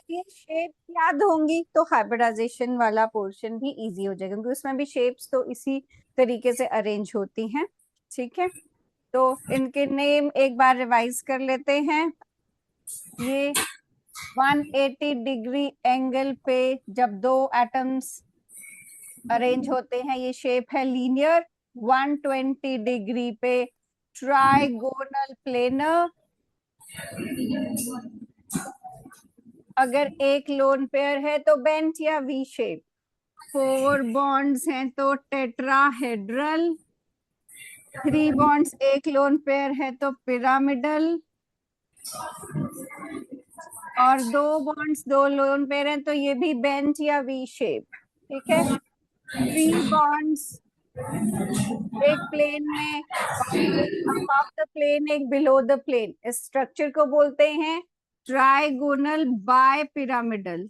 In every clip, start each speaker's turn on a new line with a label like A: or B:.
A: ये शेप याद होंगी तो हाइब्रिडाइजेशन वाला पोर्शन भी इजी हो जाएगा, क्योंकि उसमें भी शेप्स तो इसी तरीके से अरेंज होती हैं। ठीक है, तो इनके नेम एक बार रिवाइज कर लेते हैं। ये 180 डिग्री एंगल पे जब दो एटम्स अरेंज होते हैं ये शेप है लीनियर। 120 डिग्री पे ट्राइगोनल प्लेनर। अगर एक लोन पेयर है तो बेंट या वी शेप। 4 बॉन्ड्स हैं तो टेट्राहेड्रल। 3 बॉन्ड्स एक लोन पेयर है तो पिरामिडल। और 2 बॉन्ड्स 2 लोन पेयर हैं तो ये भी बेंट या वी शेप। ठीक है, 3 बॉन्ड्स एक प्लेन में, एक अबव द प्लेन एक बिलो द प्लेन, इस स्ट्रक्चर को बोलते हैं ट्राइगोनल बाय पिरामिडल।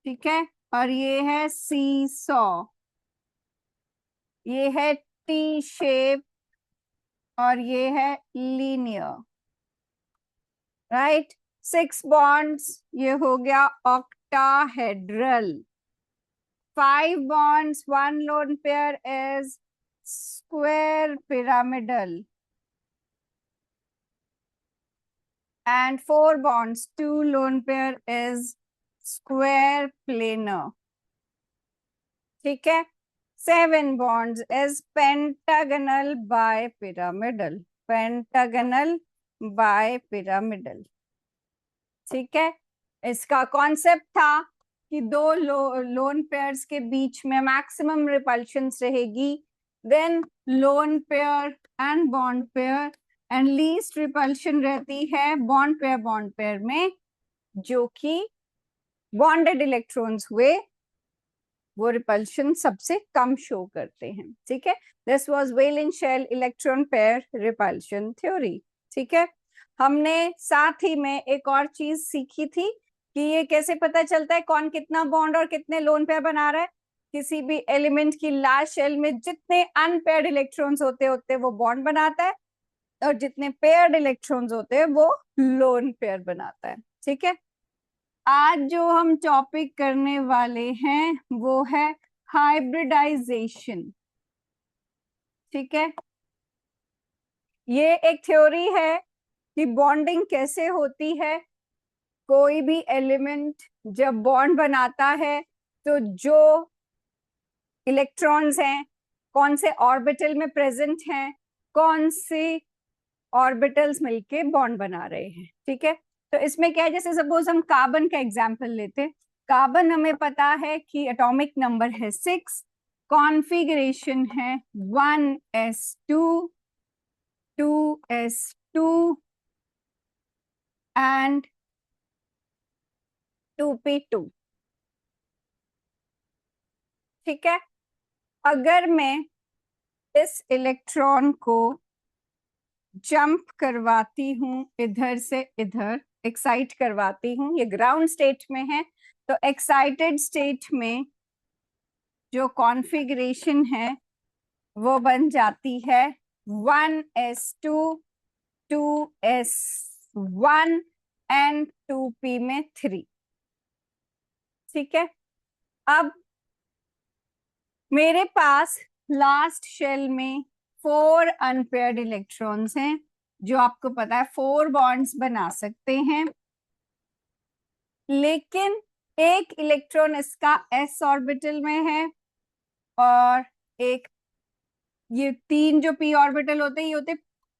A: ठीक है, और ये है सी सॉ। ये है टी शेप और ये है लीनियर। राइट, 6 बॉन्ड्स ये हो गया octahedral. 5 bonds 1 lone pair is square pyramidal, and 4 bonds 2 lone pair is square planar. ठीक है, 7 bonds is pentagonal bipyramidal. Pentagonal bipyramidal. ठीक है, इसका कॉन्सेप्ट था कि दो लोन पेयर्स के बीच में मैक्सिमम रिपल्शंस रहेगी, then lone pair and bond pair, and least repulsion रहती है बॉन्ड पेयर में, जो कि बॉन्डेड इलेक्ट्रॉन्स हुए वो रिपल्शन सबसे कम शो करते हैं। ठीक है, this was valence shell electron pair repulsion theory. ठीक है, हमने साथ ही में एक और चीज सीखी थी कि ये कैसे पता चलता है कौन कितना बॉन्ड और कितने लोन पेयर बना रहा है। किसी भी एलिमेंट की लास्ट शेल में जितने अनपेयर्ड इलेक्ट्रॉन्स होते वो बॉन्ड बनाता है, और जितने पेयर्ड इलेक्ट्रॉन्स होते हैं वो लोन पेयर बनाता है। ठीक है, आज जो हम टॉपिक करने वाले हैं वो है हाइब्रिडाइजेशन। ठीक है, ये एक थ्योरी है कि बॉन्डिंग कैसे होती है। कोई भी एलिमेंट जब बॉन्ड बनाता है तो जो इलेक्ट्रॉन्स हैं कौन से ऑर्बिटल में प्रेजेंट हैं, कौन से ऑर्बिटल्स मिलके बॉन्ड बना रहे हैं। ठीक है, तो इसमें क्या है, जैसे सपोज हम कार्बन का एग्जांपल लेते हैं। कार्बन हमें पता है कि एटॉमिक नंबर है 6, कॉन्फ़िगरेशन है 1s2 2s2 एंड 2p2। ठीक है, अगर मैं इस इलेक्ट्रॉन को जंप करवाती हूं इधर से इधर, एक्साइट करवाती हूं, ये ग्राउंड स्टेट में है, तो एक्साइटेड स्टेट में जो कॉन्फ़िगरेशन है वो बन जाती है 1s2 2s1 एंड 2p में 3। ठीक है, अब मेरे पास लास्ट शेल में 4 अनपेयर्ड इलेक्ट्रॉन्स हैं, जो आपको पता है 4 बॉन्ड्स बना सकते हैं, लेकिन एक इलेक्ट्रॉन इसका s ऑर्बिटल में है, और एक, ये 3 जो p ऑर्बिटल होते हैं ये होते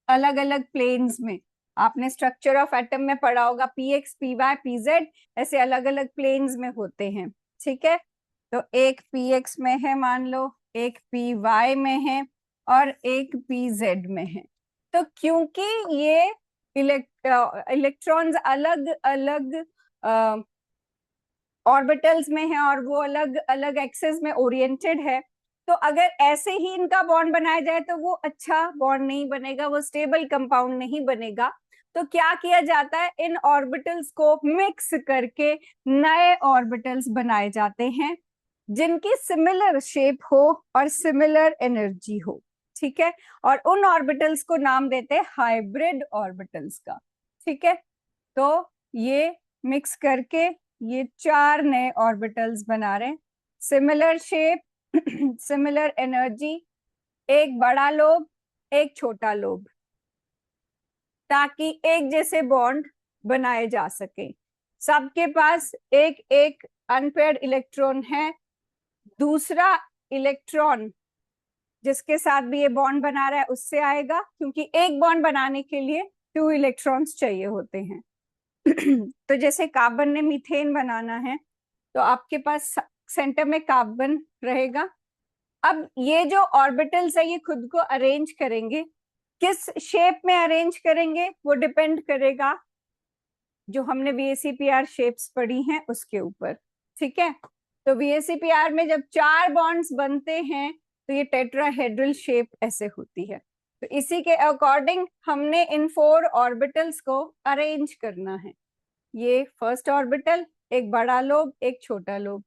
A: अलग अलग प्लेन्स में। आपने स्ट्रक्चर ऑफ एटम में पढ़ा होगा px py pz, ऐसे अलग अलग प्लेन्स में होते हैं। ठीक है, तो एक px में है मान लो, एक py में है, और एक pz में है। तो क्योंकि ये इलेक्ट्रॉन्स अलग अलग ऑर्बिटल्स में है और वो अलग अलग एक्सेस में ओरिएंटेड है, तो अगर ऐसे ही इनका बॉन्ड बनाया जाए तो वो अच्छा बॉन्ड नहीं बनेगा, वो स्टेबल कंपाउंड नहीं बनेगा। तो क्या किया जाता है, इन ऑर्बिटल्स को मिक्स करके नए ऑर्बिटल्स बनाए जाते हैं जिनकी सिमिलर शेप हो और सिमिलर एनर्जी हो। ठीक है, और उन ऑर्बिटल्स को नाम देते हैं हाइब्रिड ऑर्बिटल्स का। ठीक है, तो ये मिक्स करके ये 4 नए ऑर्बिटल्स बना रहे हैं। सिमिलर शेप, सिमिलर एनर्जी, एक बड़ा लोब, एक छोटा लोब, ताकि एक जैसे बॉन्ड बनाए जा सके। सबके पास एक एक अनपेयर्ड इलेक्ट्रॉन है। दूसरा इलेक्ट्रॉन जिसके साथ भी ये बॉन्ड बना रहा है उससे आएगा, क्योंकि एक बॉन्ड बनाने के लिए 2 इलेक्ट्रॉन्स चाहिए होते हैं। तो जैसे कार्बन ने मीथेन बनाना है तो आपके पास सेंटर में कार्बन रहेगा। अब ये जो ऑर्बिटल्स है ये खुद को अरेंज करेंगे। किस शेप में अरेंज करेंगे वो डिपेंड करेगा जो हमने VACPR शेप्स पढ़ी हैं उसके ऊपर। ठीक है, तो VACPR में जब 4 बॉन्ड्स बनते हैं तो ये टेट्राहेड्रल शेप ऐसे होती है। तो इसी के अकॉर्डिंग हमने इन 4 ऑर्बिटल्स को अरेंज करना है। ये फर्स्ट ऑर्बिटल, एक बड़ा लोब, एक छोटा लोब।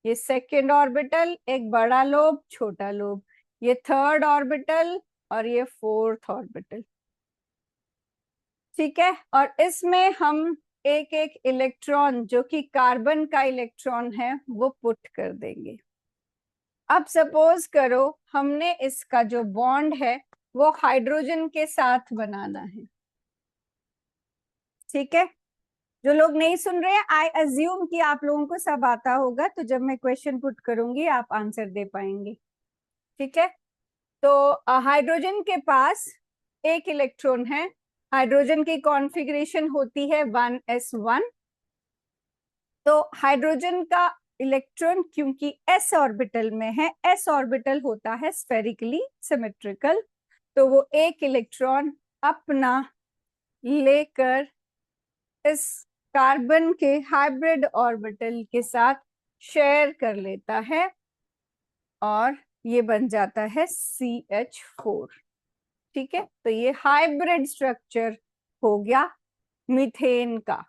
A: ये सेकेंड ऑर्बिटल, एक बड़ा लोब, छोटा लोब। ये थर्ड ऑर्बिटल और ये फोर्थ ऑर्बिटल। ठीक है, और इसमें हम एक एक इलेक्ट्रॉन जो कि कार्बन का इलेक्ट्रॉन है वो पुट कर देंगे। अब सपोज करो हमने इसका जो बॉन्ड है वो हाइड्रोजन के साथ बनाना है। ठीक है, जो लोग नहीं सुन रहे हैं, आई अज्यूम कि आप लोगों को सब आता होगा, तो जब मैं क्वेश्चन पुट करूंगी आप आंसर दे पाएंगे। ठीक है, तो हाइड्रोजन के पास एक इलेक्ट्रॉन है। हाइड्रोजन की कॉन्फ़िगरेशन होती है 1s1। तो हाइड्रोजन का इलेक्ट्रॉन क्योंकि s ऑर्बिटल में है, s ऑर्बिटल होता है स्फेरिकली सिमेट्रिकल, तो वो एक इलेक्ट्रॉन अपना लेकर इस कार्बन के हाइब्रिड ऑर्बिटल के साथ शेयर कर लेता है और ये बन जाता है CH4। ठीक है, तो ये हाइब्रिड स्ट्रक्चर हो गया मीथेन का।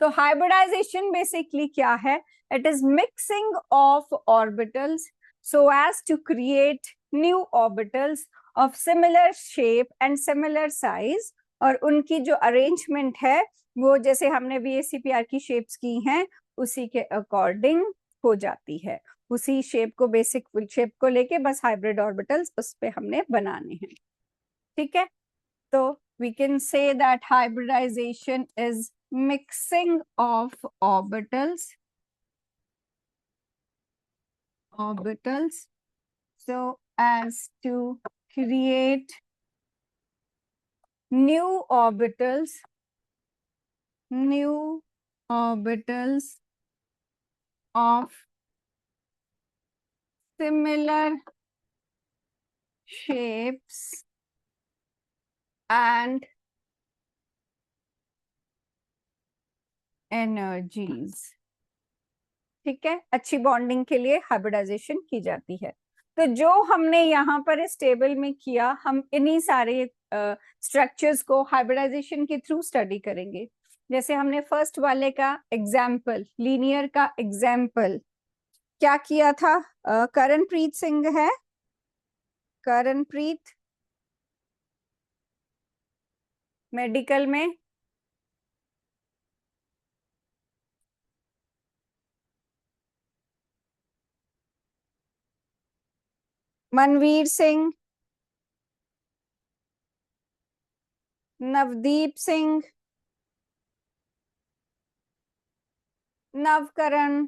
A: तो हाइब्रिडाइजेशन बेसिकली क्या है? It is mixing of orbitals so as to create new orbitals of similar shape and similar size, और उनकी जो अरेंजमेंट है वो जैसे हमने VACPR की शेप्स की हैं उसी के अकॉर्डिंग हो जाती है। उसी शेप को, बेसिक शेप को लेके बस हाइब्रिड ऑर्बिटल्स उस पे हमने बनाने हैं। ठीक है, तो we can say that hybridization is mixing of orbitals so as to create new orbitals of similar shapes and energies। ठीक है, अच्छी बॉन्डिंग के लिए हाइब्रिडाइजेशन की जाती है। तो जो हमने यहाँ पर इस टेबल में किया, हम इन्हीं सारे स्ट्रक्चर्स को हाइब्रिडाइजेशन के थ्रू स्टडी करेंगे। जैसे हमने फर्स्ट वाले का एग्जाम्पल, लीनियर का एग्जाम्पल क्या किया था? करणप्रीत सिंह है, करणप्रीत मेडिकल में। Manveer Singh, Navdeep Singh, Navkaran,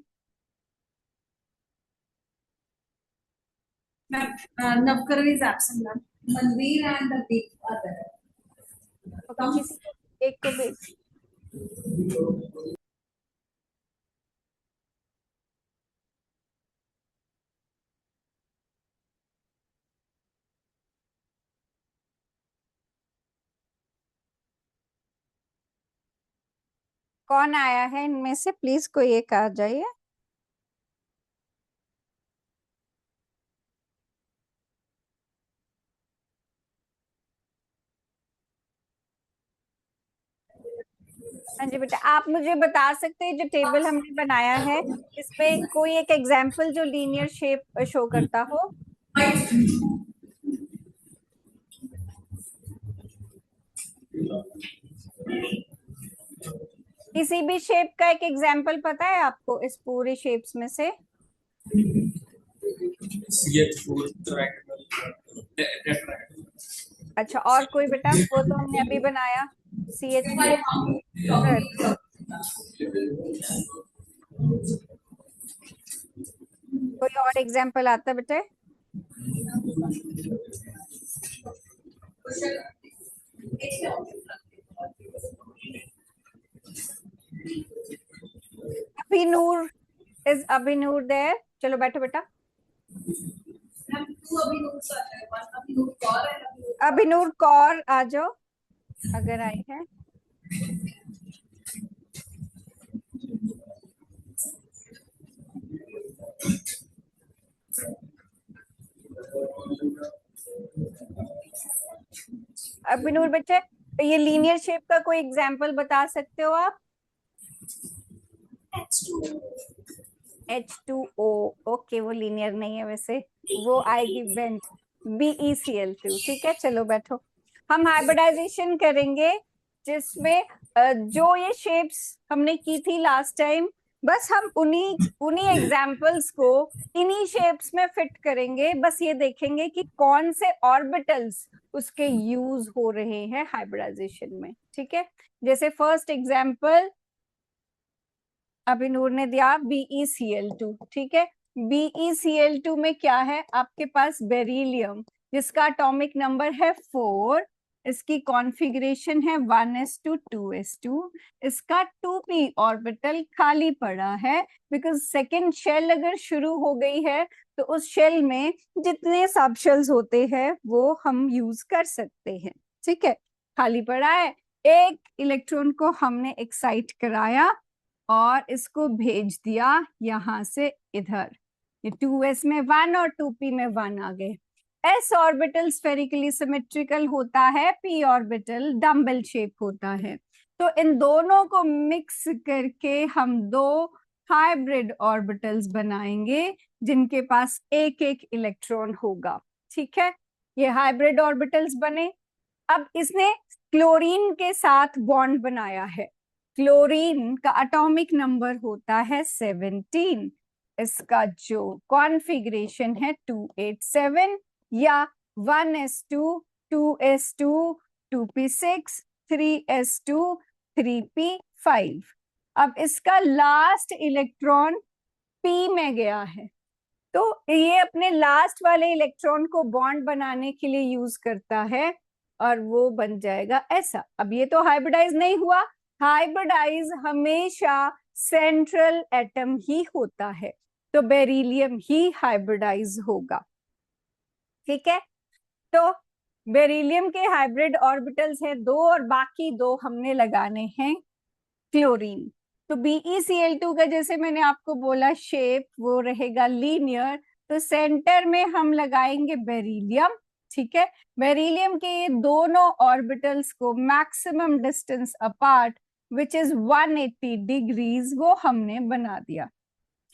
B: Navkaran is absent, ma'am. Manveer and Deep are there.
A: Okay, किसी को एक को भेज। कौन आया है इनमें से? प्लीज कोई एक आ जाइए। हाँ जी बेटा, आप मुझे बता सकते हैं जो टेबल हमने बनाया है इसमें कोई एक एग्जाम्पल जो लीनियर शेप शो करता हो? किसी भी शेप का एक एग्जाम्पल पता है आपको इस पूरे शेप्स में से?
C: CH4 triangle.
A: अच्छा, और कोई बेटा? वो तो हमने अभी बनाया, CH4। कोई और एग्जाम्पल आता है बेटे? अभिनूर, इज अभिनूर देयर? चलो बैठो बेटा। अभिनूर कौर आ जाओ अगर आई है। अभिनूर बच्चे, ये लीनियर शेप का कोई एग्जाम्पल बता सकते हो आप? H2O, ओके, वो लीनियर नहीं है वैसे, वो आएगी बेंट। BeCl2, ठीक है। चलो बैठो, हम हाइब्रिडाइजेशन करेंगे जिसमें जो ये शेप्स हमने की थी लास्ट टाइम, बस हम उन्हीं उन्हीं एग्जाम्पल्स को इन्हीं शेप्स में फिट करेंगे। बस ये देखेंगे कि कौन से ऑर्बिटल्स उसके यूज हो रहे हैं हाइब्रिडाइजेशन में, ठीक है। जैसे फर्स्ट एग्जाम्पल अभिनूर ने दिया BeCl2, ठीक है। BeCl2 में क्या है आपके पास? बेरिलियम, जिसका एटॉमिक नंबर है 4, इसकी कॉन्फ़िगरेशन है 1s2 2s2, इसका 2p ऑर्बिटल खाली पड़ा है बिकॉज सेकेंड शेल अगर शुरू हो गई है तो उस शेल में जितने सब शेल्स होते हैं वो हम यूज कर सकते हैं, ठीक है। खाली पड़ा है, एक इलेक्ट्रॉन को हमने एक्साइट कराया और इसको भेज दिया यहां से इधर। ये 2s में 1 और 2p में 1 आ गए। s ऑर्बिटल स्फेरिकली सिमेट्रिकल होता है, p ऑर्बिटल डम्बल शेप होता है। तो इन दोनों को मिक्स करके हम दो हाइब्रिड ऑर्बिटल्स बनाएंगे जिनके पास एक एक इलेक्ट्रॉन होगा, ठीक है। ये हाइब्रिड ऑर्बिटल्स बने। अब इसने क्लोरीन के साथ बॉन्ड बनाया है। क्लोरीन का एटॉमिक नंबर होता है 17, इसका जो कॉन्फ़िगरेशन है 287 या 1s2 2s2 2p6 3s2 3p5। अब इसका लास्ट इलेक्ट्रॉन p में गया है तो ये अपने लास्ट वाले इलेक्ट्रॉन को बॉन्ड बनाने के लिए यूज करता है और वो बन जाएगा ऐसा। अब ये तो हाइब्रिडाइज नहीं हुआ, हाइब्रिडाइज हमेशा सेंट्रल एटम ही होता है, तो बेरिलियम ही हाइब्रिडाइज होगा, ठीक है। तो बेरिलियम के हाइब्रिड ऑर्बिटल्स है दो और बाकी दो हमने लगाने हैं क्लोरीन। तो BeCl2 का जैसे मैंने आपको बोला शेप वो रहेगा लीनियर, तो सेंटर में हम लगाएंगे बेरिलियम, ठीक है। बेरिलियम के ये दोनों ऑर्बिटल्स को maximum distance apart which is 180 degrees वो हमने बना दिया,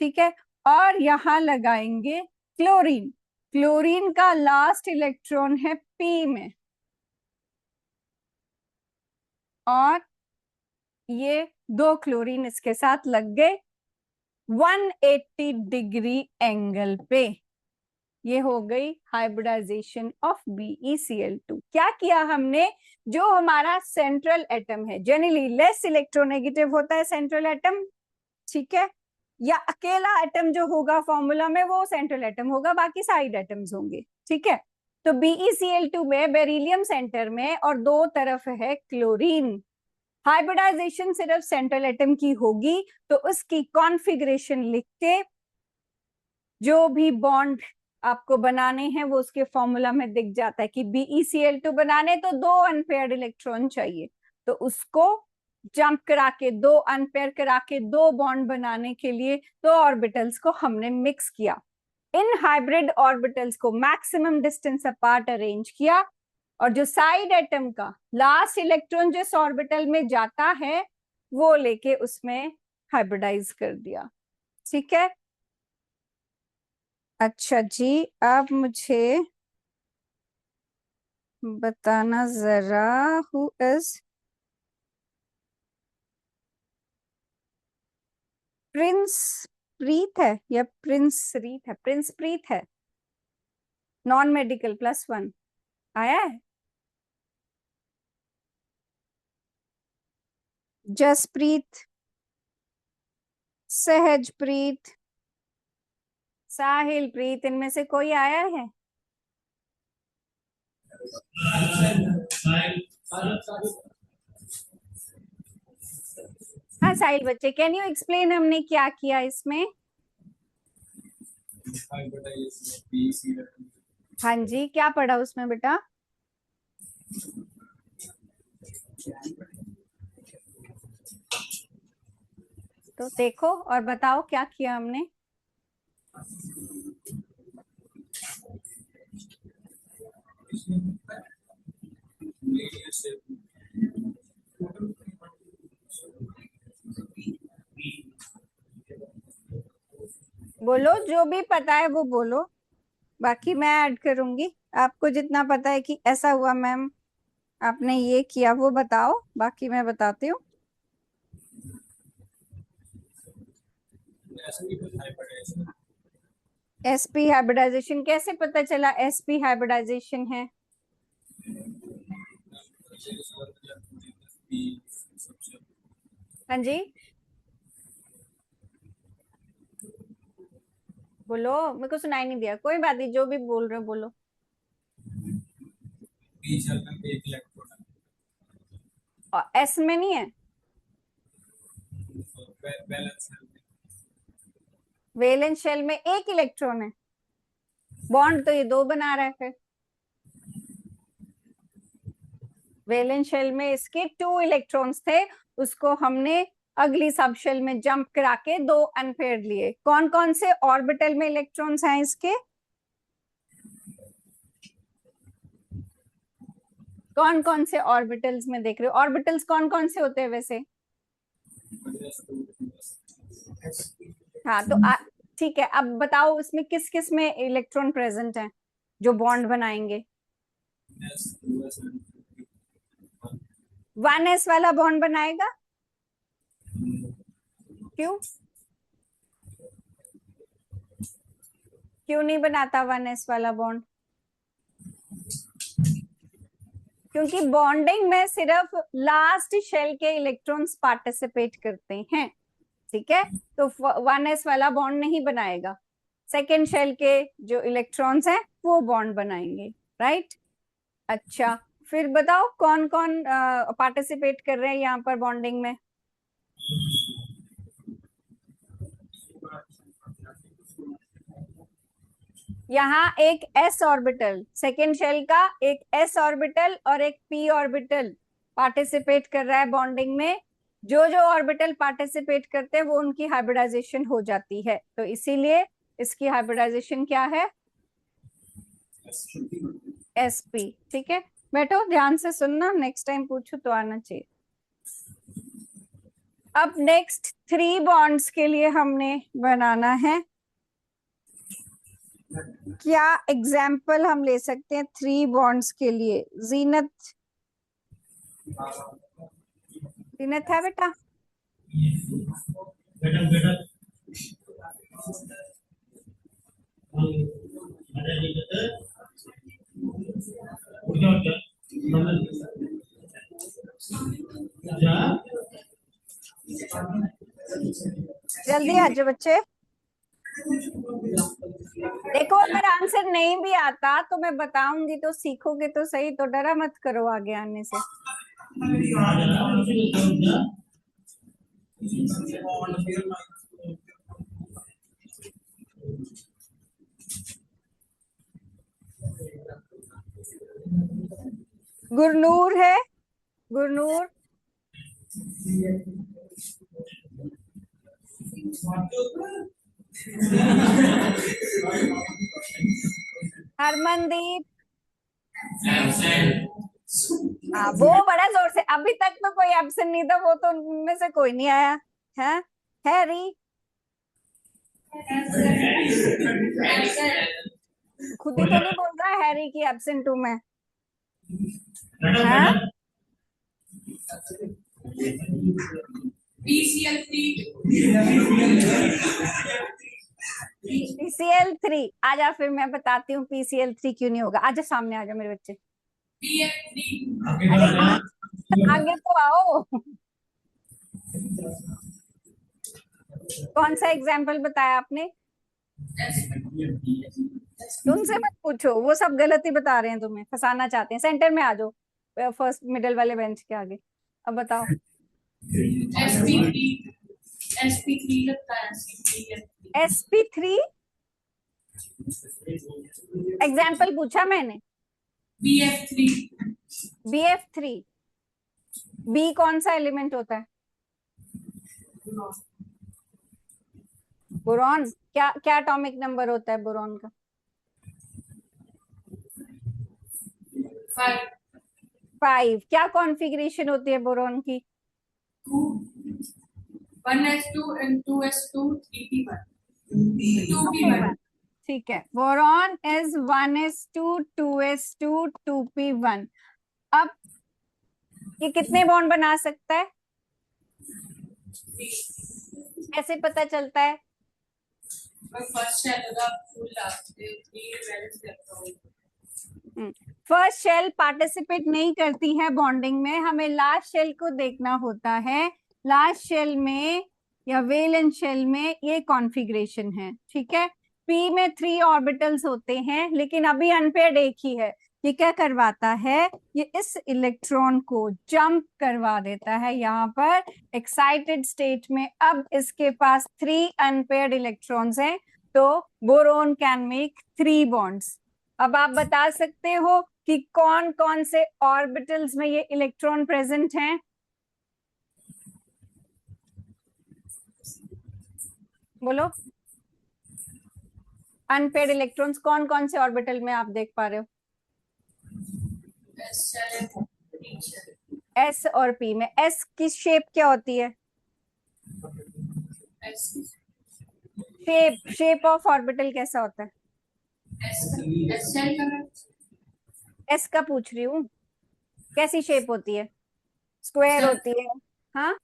A: ठीक है। और यहाँ लगाएंगे क्लोरीन। क्लोरीन का लास्ट इलेक्ट्रॉन है p में और ये दो क्लोरीन इसके साथ लग गए 180 डिग्री एंगल पे। ये हो गई हाइब्रिडाइजेशन ऑफ BeCl2। क्या किया हमने? जो हमारा सेंट्रल एटम है, जनरली लेस इलेक्ट्रोनेगेटिव होता है सेंट्रल एटम, ठीक है, या अकेला एटम जो होगा फॉर्मूला में वो सेंट्रल एटम होगा, बाकी साइड एटम्स होंगे, ठीक है। तो BeCl2 में बेरिलियम सेंटर में और दो तरफ है क्लोरीन। हाइब्रिडाइजेशन सिर्फ सेंट्रल एटम की होगी तो उसकी कॉन्फ़िगरेशन लिख के जो भी बॉन्ड आपको बनाने हैं वो उसके फॉर्मूला में दिख जाता है कि BeCl2 बनाने तो दो अनपेयर्ड इलेक्ट्रॉन चाहिए, तो उसको जंप करा के दो अनपेयर करा के दो बॉन्ड बनाने के लिए दो ऑर्बिटल्स को हमने मिक्स किया। इन हाइब्रिड ऑर्बिटल्स को मैक्सिमम डिस्टेंस अपार्ट अरेंज किया और जो साइड एटम का लास्ट इलेक्ट्रॉन जिस ऑर्बिटल में जाता है वो लेके उसमें हाइब्रिडाइज कर दिया, ठीक है। अच्छा जी, अब मुझे बताना जरा हु इज प्रिंस प्रीत है या प्रिंस रीत है? प्रिंस प्रीत है। नॉन मेडिकल +1 आया है। जसप्रीत, सहजप्रीत, साहिल प्रीत, इनमें से कोई आया है? हाँ साहिल बच्चे, कैन यू एक्सप्लेन हमने क्या किया इसमें? हाँ जी, क्या पढ़ा उसमें बेटा? तो देखो और बताओ क्या किया हमने। बोलो, जो भी पता है वो बोलो, बाकी मैं ऐड करूंगी। आपको जितना पता है कि ऐसा हुआ मैम, आपने ये किया, वो बताओ, बाकी मैं बताती हूँ। एसपी हाइब्रिडाइजेशन कैसे पता चला एसपी हाइब्रिडाइजेशन है? हाँ जी बोलो, मेरे को सुनाई नहीं दिया। कोई बात नहीं, जो भी बोल रहे हो बोलो। और एस में नहीं है? वैलेंस शेल में एक इलेक्ट्रॉन है। बॉन्ड तो ये 2 बना रहा है फिर। वैलेंस शेल में इसके 2 इलेक्ट्रॉन्स थे, उसको हमने अगली सब शेल में जंप करा के 2 अनपेयर्ड लिए। कौन कौन से ऑर्बिटल में इलेक्ट्रॉन्स हैं इसके? कौन कौन से ऑर्बिटल्स में देख रहे हो? ऑर्बिटल्स कौन कौन से होते हैं वैसे? हाँ तो ठीक है, अब बताओ इसमें किस किस में इलेक्ट्रॉन प्रेजेंट है जो बॉन्ड बनाएंगे? 1s वाला बॉन्ड बनाएगा? क्यों? क्यों नहीं बनाता 1s वाला बॉन्ड? क्योंकि बॉन्डिंग में सिर्फ लास्ट शेल के इलेक्ट्रॉन्स पार्टिसिपेट करते हैं। ठीक है, तो 1s वाला बॉन्ड नहीं बनाएगा। सेकेंड शेल के जो इलेक्ट्रॉन्स हैं वो बॉन्ड बनाएंगे। राइट। अच्छा, फिर बताओ कौन कौन पार्टिसिपेट कर रहे हैं यहाँ पर बॉन्डिंग में? यहाँ एक s ऑर्बिटल, सेकेंड शेल का एक s ऑर्बिटल और एक p ऑर्बिटल पार्टिसिपेट कर रहा है बॉन्डिंग में। जो जो ऑर्बिटल पार्टिसिपेट करते हैं वो उनकी हाइब्रिडाइजेशन हो जाती है, तो इसीलिए इसकी हाइब्रिडाइजेशन क्या है? sp। ठीक है, बैठो ध्यान से सुनना, नेक्स्ट टाइम पूछो तो आना चाहिए। अब नेक्स्ट 3 बॉन्ड्स के लिए हमने बनाना है। क्या एग्जाम्पल हम ले सकते हैं 3 बॉन्ड्स के लिए? जीनत, जीनत है बेटा? जल्दी आ जाओ बच्चे। देखो अगर आंसर नहीं भी आता तो मैं बताऊंगी, तो सीखोगे तो सही, तो डरा मत करो आगे आने से। गुरनूर है, गुरनूर। हरमनदीप। हाँ वो बड़ा जोर से, अभी तक तो कोई एब्सेंट नहीं था, वो तो उनमें से कोई नहीं आया है। हैरी, खुद ही तो नहीं बोल रहा है हैरी की एब्सेंट हूं मैं। हाँ
B: PCl3.
A: PCl3 आजा, फिर मैं बताती हूँ PCl3 क्यों नहीं होगा। आजा सामने, आजा मेरे बच्चे।
B: BF3.
A: अरे आगे तो आओ। कौन सा एग्जाम्पल बताया आपने? तुमसे मत पूछो, वो सब गलत ही बता रहे हैं, तुम्हें फंसाना चाहते हैं। सेंटर में आ जाओ, फर्स्ट मिडिल वाले बेंच के आगे। अब बताओ।
B: sp3. sp3 लगता है।
A: sp3 एग्जाम्पल पूछा मैंने।
B: BF3.
A: BF3 बी कौन सा एलिमेंट होता है? बोरॉन। क्या क्या एटॉमिक नंबर होता है बोरॉन का?
B: 5.
A: 5। क्या कॉन्फ़िगरेशन होती है बोरॉन की?
B: 1s2 and 2s2 3p1. 2p1.
A: ठीक है, boron is 1s2 2s2 2p1। अब ये कितने बॉन्ड बना सकता है? कैसे पता चलता है?
B: फर्स्ट शेल लगा फुल लास्ट 3 बैलेंस करता हूं।
A: फर्स्ट शेल पार्टिसिपेट नहीं करती है बॉन्डिंग में, हमें लास्ट शेल को देखना होता है। लास्ट शेल में या वेलेंस शेल में ये कॉन्फ़िगरेशन है, ठीक है। पी में 3 ऑर्बिटल्स होते हैं, लेकिन अभी अनपेयर्ड एक ही है। ये क्या करवाता है? ये इस इलेक्ट्रॉन को जंप करवा देता है यहाँ पर एक्साइटेड स्टेट में। अब इसके पास 3 अनपेयर्ड इलेक्ट्रॉन्स हैं, तो बोरोन कैन मेक 3 बॉन्ड्स। अब आप बता सकते हो कि कौन कौन से ऑर्बिटल्स में ये इलेक्ट्रॉन प्रेजेंट हैं? बोलो। अनपेयर्ड इलेक्ट्रॉन्स कौन कौन से ऑर्बिटल में आप देख पा रहे हो? एस और पी में। एस की शेप क्या होती है? शेप ऑफ ऑर्बिटल कैसा होता है? एस का पूछ रही हूँ, कैसी शेप होती है? स्क्वायर होती है? हाँ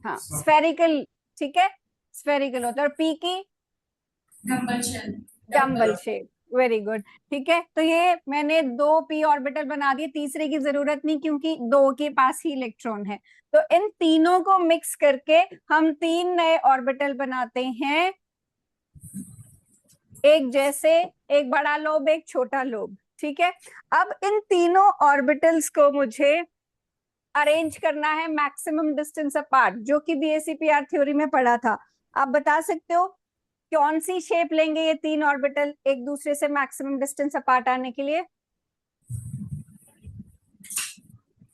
A: हाँ, स्फेरिकल। ठीक है, स्फेरिकल होता है। और पी की? Dumbbell shape. Very good. ठीक है, तो ये मैंने 2 पी ऑर्बिटल बना दिए, तीसरे की जरूरत नहीं क्योंकि 2 के पास ही इलेक्ट्रॉन है। तो इन तीनों को मिक्स करके हम 3 नए ऑर्बिटल बनाते हैं, एक जैसे, एक बड़ा लोब एक छोटा लोब। ठीक है, अब इन तीनों ऑर्बिटल्स को मुझे अरेंज करना है मैक्सिमम डिस्टेंस अपार्ट, जो कि बीएसीपीआर थ्योरी में पढ़ा था। आप बता सकते हो कौन सी शेप लेंगे ये 3 ऑर्बिटल एक दूसरे से मैक्सिमम डिस्टेंस अपार्ट आने के लिए?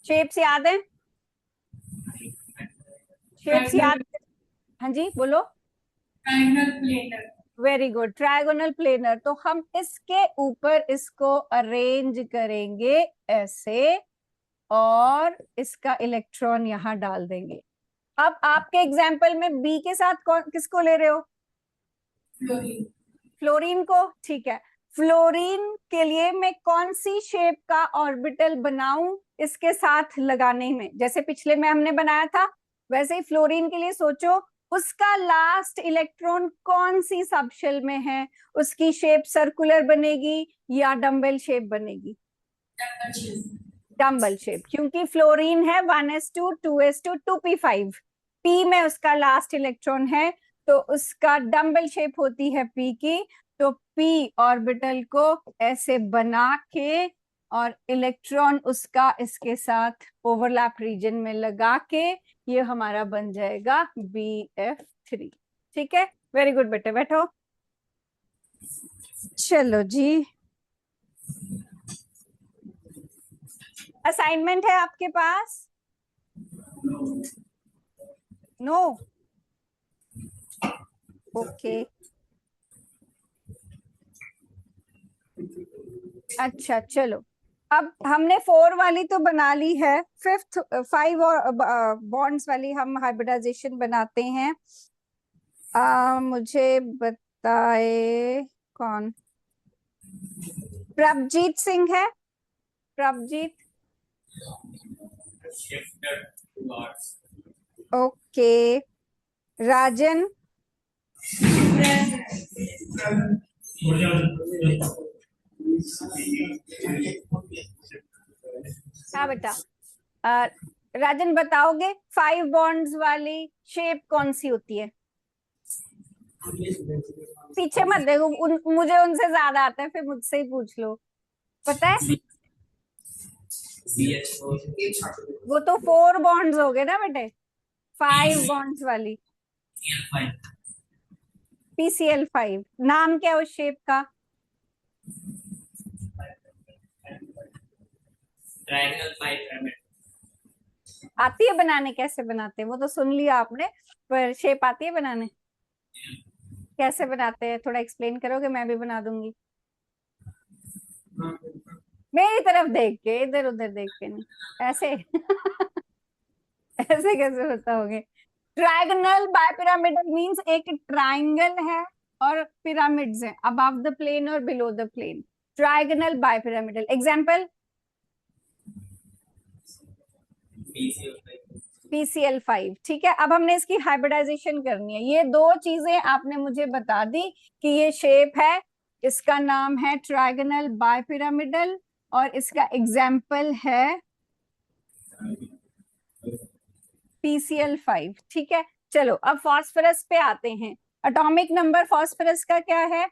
A: शेप्स याद है? शेप्स याद? हाँ जी बोलो।
B: Triangle planar.
A: Very good, trigonal planar. तो हम इसके ऊपर इसको अरेंज करेंगे ऐसे, और इसका इलेक्ट्रॉन यहां डाल देंगे। अब आपके एग्जाम्पल में बी के साथ कौन किसको ले रहे हो?
B: फ्लोरीन।
A: फ्लोरीन को। ठीक है, फ्लोरीन के लिए मैं कौन सी शेप का ऑर्बिटल बनाऊं इसके साथ लगाने में? जैसे पिछले में हमने बनाया था, वैसे ही फ्लोरीन के लिए सोचो उसका लास्ट इलेक्ट्रॉन कौन सी सबशेल में है, उसकी शेप सर्कुलर बनेगी या डम्बल शेप बनेगी? डम्बल शेप, क्योंकि फ्लोरीन है 1s2 2s2 2p5। पी में उसका लास्ट इलेक्ट्रॉन है, तो उसका डम्बल शेप होती है पी की। तो पी ऑर्बिटल को ऐसे बना के और इलेक्ट्रॉन उसका इसके साथ ओवरलैप रीजन में लगा के ये हमारा बन जाएगा BF3। ठीक है, वेरी गुड बेटे, बैठो। चलो जी, असाइनमेंट है आपके पास? नो? ओके, अच्छा चलो। अब हमने 4 वाली तो बना ली है, 5 और बॉन्ड्स वाली हम हाइब्रिडाइजेशन बनाते हैं। मुझे बताए कौन? प्रभजीत सिंह है? प्रभजीत?
B: 2 hours.
A: ओके, राजन हाँ बेटा, राजन बताओगे 5 बॉन्ड्स वाली शेप कौन सी होती है? पीछे मत देखो, मुझे उनसे ज्यादा आता है, फिर मुझसे ही पूछ लो। पता है? वो तो 4 बॉन्ड्स हो गए ना बेटे, 5 बॉन्ड्स वाली PCl5। नाम क्या है उस शेप का?
B: Triangle 5 pyramid.
A: आती है बनाने? कैसे बनाते हैं वो तो सुन लिया आपने, पर शेप आती है बनाने? कैसे बनाते हैं थोड़ा एक्सप्लेन करोगे? मैं भी बना दूंगी। मेरी तरफ देख के, इधर उधर देख के नहीं, ऐसे ऐसे कैसे बताओगे? ट्रायगोनल बायपिरामिडल मींस एक ट्रायंगल है और पिरामिड्स हैं अबव द प्लेन और below the plane. Trigonal bipyramidal. Example PCl5। ठीक है, अब हमने इसकी हाइब्रिडाइजेशन करनी है। ये 2 चीजें आपने मुझे बता दी कि ये शेप है, इसका नाम है ट्रायगोनल बायपिरामिडल और इसका एग्जाम्पल है PCl5। ठीक है, चलो अब फास्फोरस पे आते हैं। एटॉमिक नंबर फास्फोरस का क्या है?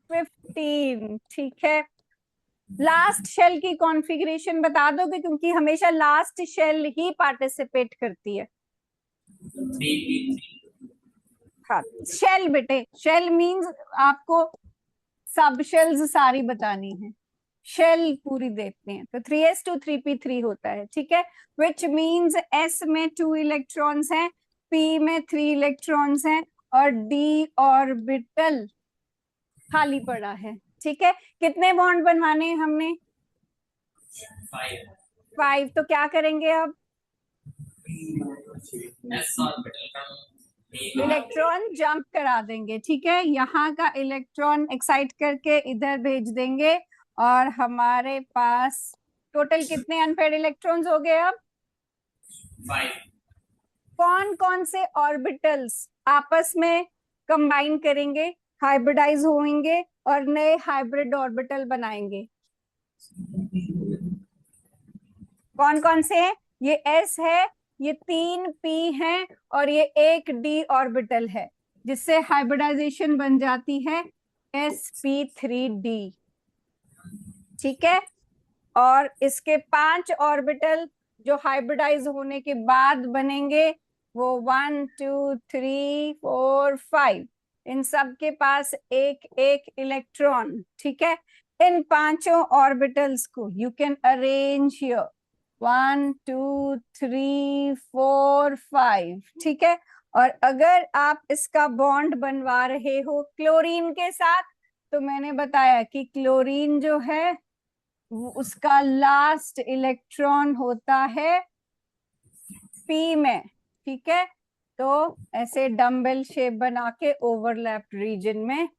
A: 15। ठीक है, लास्ट शेल की कॉन्फ़िगरेशन बता दोगे, क्योंकि हमेशा लास्ट शेल ही पार्टिसिपेट करती है। हाँ, शेल बेटे, शेल मींस आपको सब शेल्स सारी बतानी है, शेल पूरी देखते हैं। तो 3s2 3p3 होता है। ठीक है, विच मींस s में 2 इलेक्ट्रॉन्स हैं, p में 3 इलेक्ट्रॉन्स हैं और d ऑर्बिटल खाली पड़ा है। ठीक है, कितने बॉन्ड बनवाने हैं हमने? 5। तो क्या करेंगे अब? इलेक्ट्रॉन जंप करा देंगे। ठीक है, यहाँ का इलेक्ट्रॉन एक्साइट करके इधर भेज देंगे और हमारे पास टोटल कितने अनपेयर्ड इलेक्ट्रॉन्स हो गए अब?
B: 5।
A: कौन कौन से ऑर्बिटल्स आपस में कंबाइन करेंगे, हाइब्रिडाइज होंगे और नए हाइब्रिड ऑर्बिटल बनाएंगे? कौन कौन से हैं? ये S है, ये 3 P है और ये एक D ऑर्बिटल है, जिससे हाइब्रिडाइजेशन बन जाती है sp3d। ठीक है, और इसके 5 ऑर्बिटल जो हाइब्रिडाइज होने के बाद बनेंगे वो 1 2 3 4 5, इन सब के पास एक एक इलेक्ट्रॉन। ठीक है, इन 5 ऑर्बिटल्स को यू कैन अरेंज हियर 1 2 3 4 5। ठीक है, और अगर आप इसका बॉन्ड बनवा रहे हो क्लोरीन के साथ, तो मैंने बताया कि क्लोरीन जो है उसका लास्ट इलेक्ट्रॉन होता है P में। ठीक है, तो ऐसे डम्बल शेप बना के ओवरलैप्ड रीजन में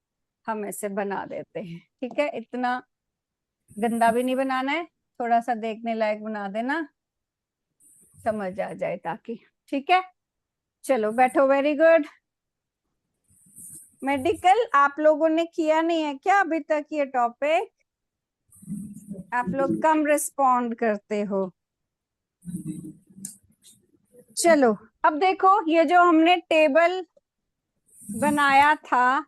A: हम ऐसे बना देते हैं। ठीक है, इतना गंदा भी नहीं बनाना है, थोड़ा सा देखने लायक बना देना, समझ आ जाए ताकि। ठीक है, चलो बैठो। Very good. मेडिकल आप लोगों ने किया नहीं है क्या अभी तक ये टॉपिक? आप लोग कम रिस्पॉन्ड करते हो। चलो अब देखो, ये जो हमने टेबल बनाया था,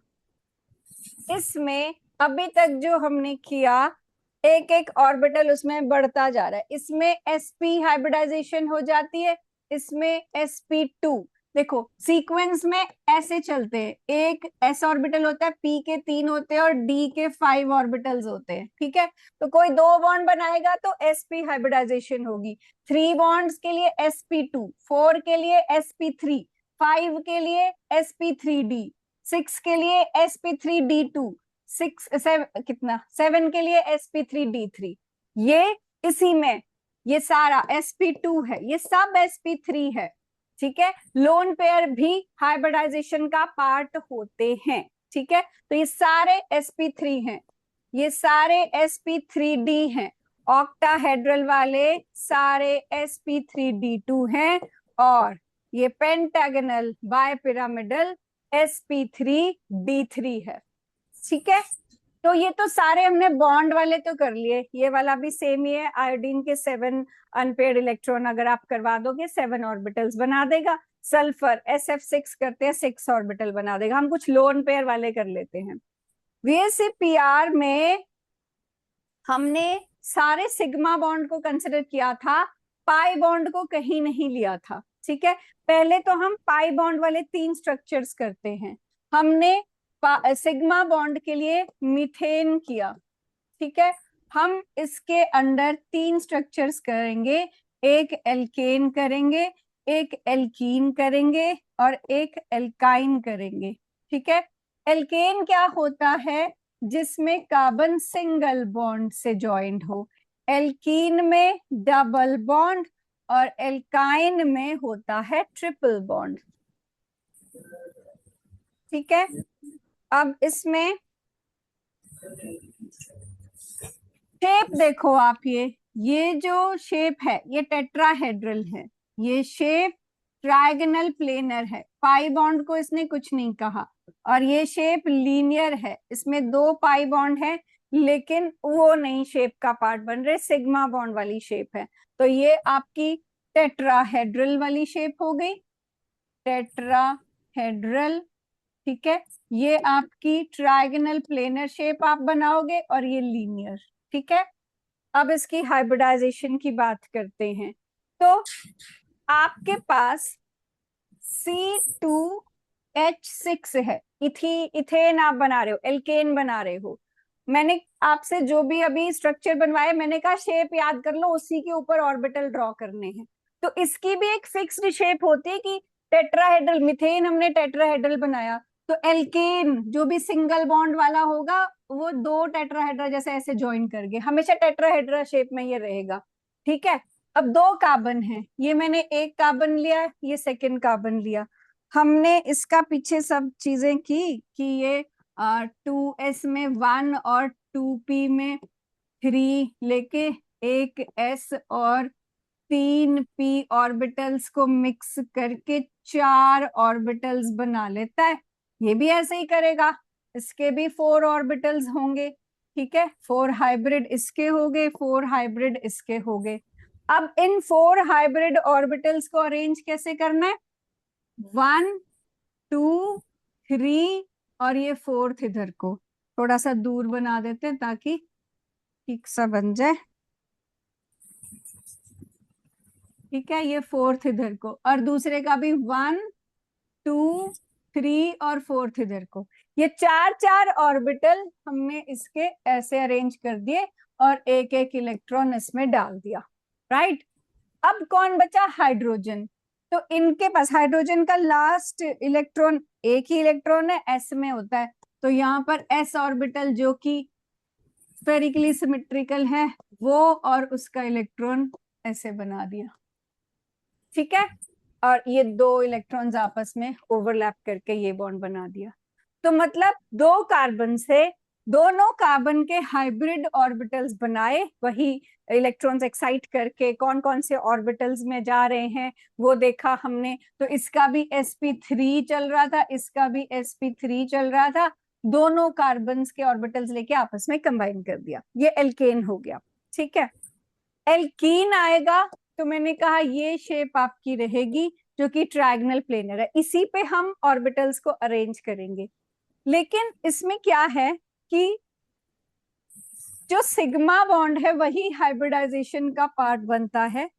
A: इसमें अभी तक जो हमने किया, एक एक ऑर्बिटल उसमें बढ़ता जा रहा है। इसमें sp हाइब्रिडाइजेशन हो जाती है, इसमें sp2। देखो सीक्वेंस में ऐसे चलते हैं, एक s ऑर्बिटल होता है, p के 3 होते हैं और d के 5 ऑर्बिटल्स होते हैं। ठीक है, तो कोई 2 बॉन्ड बनाएगा तो sp हाइब्रिडाइजेशन होगी, 3 बॉन्ड्स के लिए sp2, 4 के लिए sp3, 5 के लिए sp3d, 6 के लिए sp3d2, 7 के लिए sp3d3। ये इसी में, ये सारा sp2 है, ये सब sp3 है। ठीक है, लोन पेयर भी हाइब्रिडाइजेशन का पार्ट होते हैं। ठीक है, तो ये सारे sp3 हैं। ये सारे sp3d हैं, ऑक्टाहेड्रल वाले सारे sp3d2 हैं, और ये पेंटागनल बायपिरामिडल sp3d3 है। ठीक है, तो ये तो सारे हमने बॉन्ड वाले तो कर लिए, ये वाला भी सेम ही है। आयोडीन के 7 अनपेयर्ड इलेक्ट्रॉन अगर आप करवा दोगे 7 ऑर्बिटल्स बना देगा। सल्फर SF6 करते हैं 6 ऑर्बिटल बना देगा। हम कुछ लोन पेयर वाले कर लेते हैं। VSEPR में हमने सारे सिग्मा बॉन्ड को कंसिडर किया था, पाई बॉन्ड को कहीं नहीं लिया था। ठीक है, पहले तो हम पाई बॉन्ड वाले 3 स्ट्रक्चर्स करते हैं। हमने सिग्मा बॉन्ड के लिए मीथेन किया। ठीक है, हम इसके अंदर 3 स्ट्रक्चर्स करेंगे, एक एल्केन करेंगे, एक एल्कीन करेंगे और एक एल्काइन करेंगे। ठीक है, एल्केन क्या होता है? जिसमें कार्बन सिंगल बॉन्ड से ज्वाइंट हो। एल्कीन में डबल बॉन्ड और एल्काइन में होता है ट्रिपल बॉन्ड। ठीक है, अब इसमें शेप देखो आप, ये जो शेप है ये टेट्राहेड्रल है, ये शेप ट्रायगोनल प्लेनर है, पाई बॉन्ड को इसने कुछ नहीं कहा। और ये शेप लीनियर है, इसमें 2 पाई बॉन्ड है लेकिन वो नहीं शेप का पार्ट बन रहे, सिग्मा बॉन्ड वाली शेप है। तो ये आपकी टेट्राहेड्रल वाली शेप हो गई, टेट्राहेड्रल। ठीक है, ये आपकी ट्रायगोनल प्लेनर शेप आप बनाओगे और ये लीनियर। ठीक है, अब इसकी हाइब्रिडाइजेशन की बात करते हैं। तो आपके पास C2H6 है, इथेन आप बना रहे हो, एल्केन बना रहे हो। मैंने आपसे जो भी अभी स्ट्रक्चर बनवाया, मैंने कहा शेप याद कर लो, उसी के ऊपर ऑर्बिटल ड्रॉ करने हैं। तो इसकी भी एक फिक्स्ड शेप होती है कि टेट्राहेड्रल, मिथेन हमने टेट्राहेड्रल बनाया, तो एल्केन जो भी सिंगल बॉन्ड वाला होगा वो 2 टेट्राहेड्रा जैसे ऐसे ज्वाइन करके हमेशा टेट्राहेड्रा शेप में ये रहेगा। ठीक है, अब 2 कार्बन है, ये मैंने एक कार्बन लिया, ये सेकंड कार्बन लिया। हमने इसका पीछे सब चीजें की कि ये 2s में 1 और 2p में 3 लेके एक s और 3p ऑर्बिटल्स को मिक्स करके 4 ऑर्बिटल्स बना लेता है। ये भी ऐसे ही करेगा, इसके भी 4 ऑर्बिटल्स होंगे। ठीक है, 4 हाइब्रिड इसके हो गए, 4 हाइब्रिड इसके हो गए। अब इन 4 हाइब्रिड ऑर्बिटल्स को अरेंज कैसे करना है? 1 2 3 और ये 4th इधर को थोड़ा सा दूर बना देते हैं ताकि ठीक सा बन जाए। ठीक है, ये 4th इधर को, और दूसरे का भी 1 2 3 और 4th इधर को। ये 4 ऑर्बिटल हमने इसके ऐसे अरेंज कर दिए और एक एक इलेक्ट्रॉन इसमें डाल दिया। राइट, अब कौन बचा? हाइड्रोजन। तो इनके पास हाइड्रोजन का लास्ट इलेक्ट्रॉन एक ही इलेक्ट्रॉन है, s में होता है, तो यहाँ पर s ऑर्बिटल जो कि स्फेरिकली सिमेट्रिकल है वो और उसका इलेक्ट्रॉन ऐसे बना दिया। ठीक है, और ये 2 इलेक्ट्रॉन्स आपस में ओवरलैप करके ये बॉन्ड बना दिया। तो मतलब 2 कार्बन से दोनों कार्बन के हाइब्रिड ऑर्बिटल्स बनाए, वही इलेक्ट्रॉन्स एक्साइट करके कौन कौन से ऑर्बिटल्स में जा रहे हैं वो देखा हमने। तो इसका भी sp3 चल रहा था, इसका भी sp3 चल रहा था, दोनों कार्बन्स के ऑर्बिटल्स लेके आपस में कंबाइन कर दिया, ये एल्केन हो गया। ठीक है, एल्कीन आएगा तो मैंने कहा ये शेप आपकी रहेगी जो कि ट्रायगोनल प्लेनर है, इसी पे हम ऑर्बिटल्स को अरेंज करेंगे। लेकिन इसमें क्या है कि जो सिग्मा बॉन्ड है वही हाइब्रिडाइजेशन का पार्ट बनता है,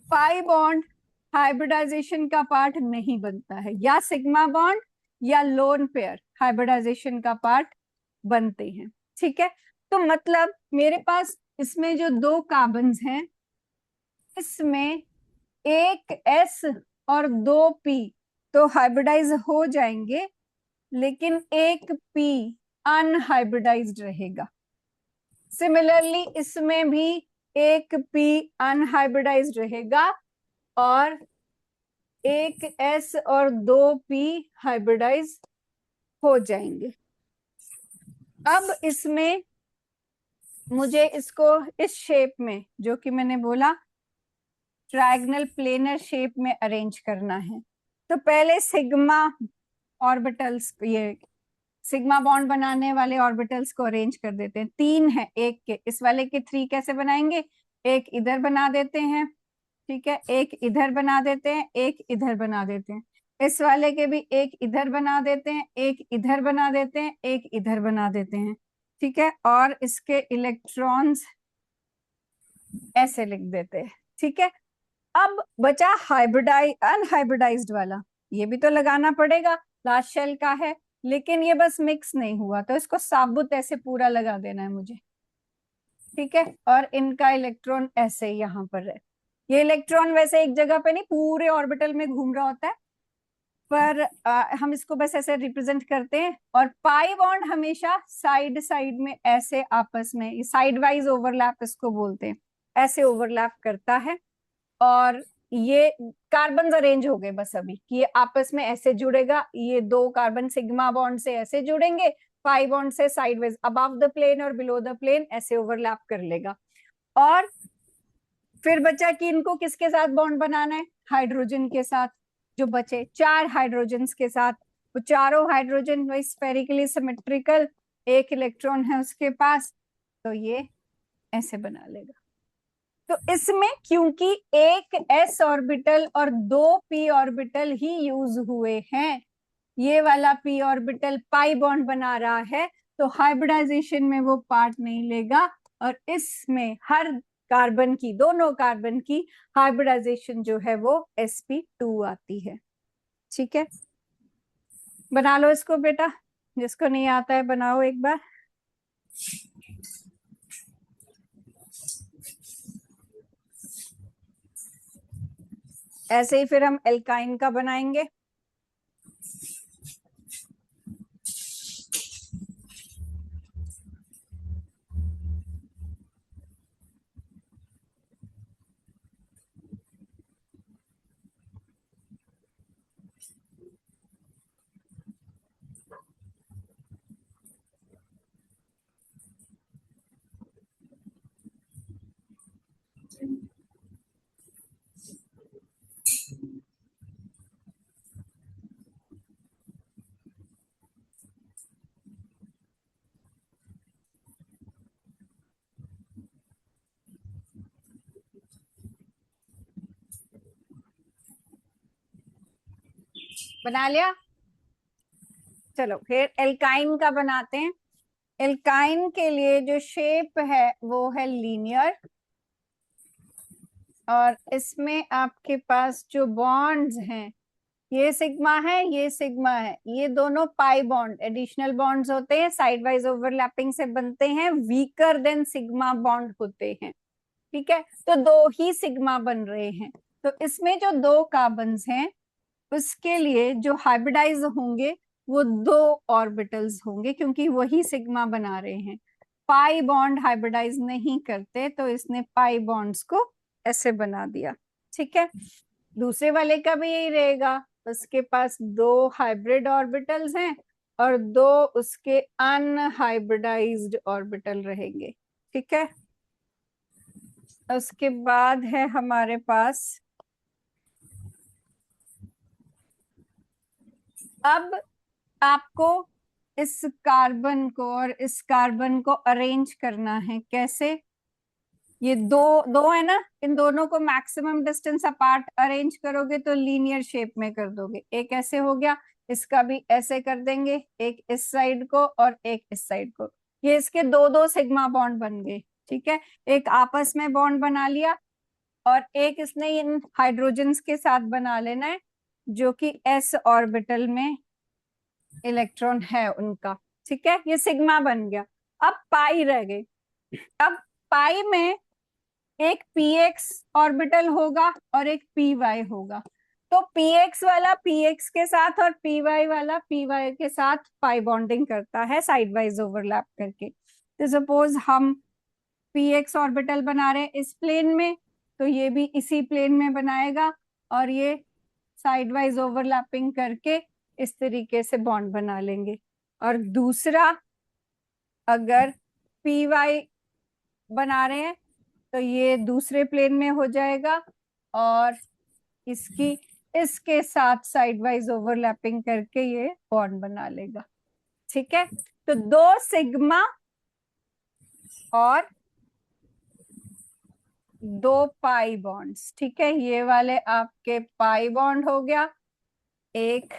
A: पाई बॉन्ड हाइब्रिडाइजेशन का पार्ट नहीं बनता है, या सिग्मा बॉन्ड या लोन पेयर हाइब्रिडाइजेशन का पार्ट बनते हैं। ठीक है, तो मतलब मेरे पास इसमें जो 2 कार्बन्स हैं इसमें एक s और 2 p तो हाइब्रिडाइज हो जाएंगे, लेकिन एक p अनहाइब्रिडाइज्ड रहेगा। सिमिलरली इसमें भी एक p अनहाइब्रिडाइज्ड रहेगा और एक s और 2 p हाइब्रिडाइज हो जाएंगे। अब इसमें मुझे इसको इस शेप में, जो कि मैंने बोला ट्रायगनल प्लेनर शेप में अरेंज करना है। तो पहले सिग्मा ऑर्बिटल्स, ये सिग्मा बॉन्ड बनाने वाले ऑर्बिटल्स को अरेंज कर देते हैं। 3 है एक के, इस वाले के 3 कैसे बनाएंगे? एक इधर बना देते हैं, ठीक है, एक इधर बना देते हैं, एक इधर बना देते हैं। इस वाले के भी एक इधर बना देते हैं, एक इधर बना देते हैं, एक इधर बना देते हैं, ठीक है। और इसके इलेक्ट्रॉन्स ऐसे लिख देते हैं, ठीक है। अब बचा अनहाइब्रिडाइज्ड वाला, ये भी तो लगाना पड़ेगा, लास्ट शेल का है, लेकिन ये बस मिक्स नहीं हुआ, तो इसको साबुत ऐसे पूरा लगा देना है मुझे, ठीक है। और इनका इलेक्ट्रॉन ऐसे यहाँ पर है। ये इलेक्ट्रॉन वैसे एक जगह पे नहीं, पूरे ऑर्बिटल में घूम रहा होता है, पर हम इसको बस ऐसे रिप्रेजेंट करते हैं। और पाई बॉन्ड हमेशा साइड साइड में ऐसे आपस में साइड वाइज ओवरलैप इसको बोलते हैं, ऐसे ओवरलैप करता है। और ये कार्बन अरेंज हो गए बस अभी कि ये आपस में ऐसे जुड़ेगा, ये 2 कार्बन सिग्मा बॉन्ड से ऐसे जुड़ेंगे, पाई बॉन्ड से साइडवेज अबव द प्लेन और बिलो द प्लेन ऐसे ओवरलैप कर लेगा। और फिर बचा कि इनको किसके साथ बॉन्ड बनाना है? हाइड्रोजन के साथ। जो बचे 4 हाइड्रोजन के साथ, वो चारों हाइड्रोजन वही स्फेरिकली सिमेट्रिकल, एक इलेक्ट्रॉन है उसके पास, तो ये ऐसे बना लेगा। तो इसमें क्योंकि एक s ऑर्बिटल और 2 p ऑर्बिटल ही यूज हुए हैं, ये वाला p ऑर्बिटल पाई बॉन्ड बना रहा है, तो हाइब्रिडाइजेशन में वो पार्ट नहीं लेगा। और इसमें हर कार्बन की, दोनों कार्बन की हाइब्रिडाइजेशन जो है वो sp2 आती है, ठीक है। बना लो इसको बेटा, जिसको नहीं आता है बनाओ एक बार। ऐसे ही फिर हम एल्काइन का बनाएंगे। बना लिया? चलो फिर एल्काइन का बनाते हैं। एल्काइन के लिए जो शेप है वो है लीनियर, और इसमें आपके पास जो बॉन्ड्स हैं, ये सिग्मा है, ये सिग्मा है, ये दोनों पाई बॉन्ड एडिशनल बॉन्ड्स होते हैं, साइड वाइज ओवरलैपिंग से बनते हैं, वीकर देन सिग्मा बॉन्ड होते हैं, ठीक है। तो 2 ही सिग्मा बन रहे हैं। तो इसमें जो 2 कार्बन्स हैं उसके लिए जो हाइब्रिडाइज होंगे वो 2 ऑर्बिटल्स होंगे, क्योंकि वही सिग्मा बना रहे हैं। पाई बॉन्ड हाइब्रिडाइज नहीं करते, तो इसने पाई बॉन्ड्स को ऐसे बना दिया, ठीक है। दूसरे वाले का भी यही रहेगा, उसके पास 2 हाइब्रिड ऑर्बिटल्स हैं और 2 उसके अनहाइब्रिडाइज्ड ऑर्बिटल रहेंगे, ठीक है। उसके बाद है हमारे पास, अब आपको इस कार्बन को और इस कार्बन को अरेंज करना है। कैसे? ये दो दो है ना, इन दोनों को मैक्सिमम डिस्टेंस अपार्ट अरेंज करोगे तो लीनियर शेप में कर दोगे। एक ऐसे हो गया, इसका भी ऐसे कर देंगे, एक इस साइड को और एक इस साइड को। ये इसके 2 सिग्मा बॉन्ड बन गए, ठीक है। एक आपस में बॉन्ड बना लिया, और एक इसने इन हाइड्रोजन्स के साथ बना लेना है, जो कि s ऑर्बिटल में इलेक्ट्रॉन है उनका, ठीक है। ये सिग्मा बन गया। अब पाई रह गई। अब पाई में एक px ऑर्बिटल होगा और एक py होगा। तो px वाला px के साथ और py वाला py के साथ पाई बॉन्डिंग करता है साइड वाइज ओवरलैप करके। तो सपोज हम px ऑर्बिटल बना रहे हैं इस प्लेन में, तो ये भी इसी प्लेन में बनाएगा, और ये साइड वाइज ओवरलैपिंग करके इस तरीके से बॉन्ड बना लेंगे। और दूसरा अगर पी वाई बना रहे हैं तो ये दूसरे प्लेन में हो जाएगा और इसकी इसके साथ साइड वाइज ओवरलैपिंग करके ये बॉन्ड बना लेगा। ठीक है, तो 2 सिग्मा और 2 पाई बॉन्ड्स। ठीक है, ये वाले आपके पाई बॉन्ड हो गया एक